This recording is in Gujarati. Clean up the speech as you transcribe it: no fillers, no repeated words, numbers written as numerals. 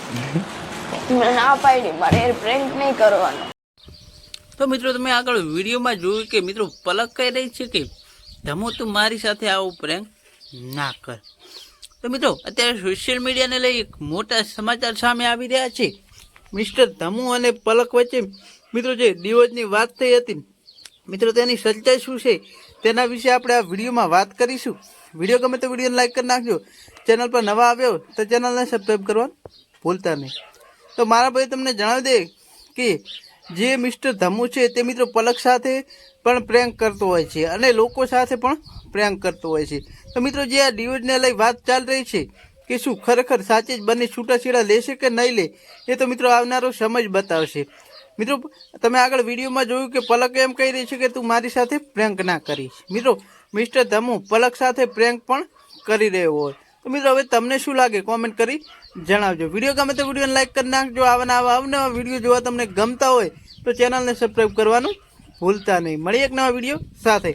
મેં ના પાડી, મારે પ્રેન્ક નહીં કરવાનો. તો મિત્રો તમે આગળ વિડીયોમાં જોયું કે મિત્રો પલક કહી રહી છે કે ધમુ તું મારી સાથે આવું પ્રેન્ક ના કર. તો મિત્રો અત્યારે સોશિયલ મીડિયાને લઈ એક મોટા સમાચાર સામે આવી રહ્યા છે. મિસ્ટર ધમુ અને પલક વચ્ચે મિત્રો જે ડિવોર્સની વાત થઈ હતી મિત્રો તેની સચ્ચાઈ શું છે તેના વિશે આપણે આ વિડીયોમાં વાત કરીશું. વિડીયો ગમે તો વિડીયોને લાઈક કરી નાખજો. ચેનલ પર નવા આવ્યો તો ચેનલને સબસ્ક્રાઈબ કરવાનું ભૂલતા નહીં. તો મારા ભાઈ તમને જણાવી દે કે જે મિસ્ટર ધમુ છે તે મિત્રો પલક સાથે પણ પ્રેન્ક કરતો હોય છે અને લોકો સાથે પણ પ્રેન્ક કરતો હોય છે. તો મિત્રો જે આ ડિવોર્સને લઈ વાત ચાલી રહી છે કે શું ખરેખર સાચે જ બંને છૂટાછેડા લેશે કે નહીં લે એ તો મિત્રો આવનારો સમય જ બતાવશે. મિત્રો તમે આગળ વિડીયોમાં જોયું કે પલક એમ કહી રહી છે કે તું મારી સાથે પ્રેન્ક ના કરીશ. મિત્રો મિસ્ટર ધમુ પલક સાથે પ્રેન્ક પણ કરી રહ્યો હોય. તો મિત્રો હવે તમને શું લાગે કોમેન્ટ કરી જણાવજો. વિડીયો ગમે તો વિડીયોને લાઈક કરી નાખજો. આવા અવનવા વિડીયો જોવા તમને ગમતા હોય તો ચેનલને સબસ્ક્રાઈબ કરવાનું ભૂલતા નહીં. મળીએ એક નવા વિડીયો સાથે.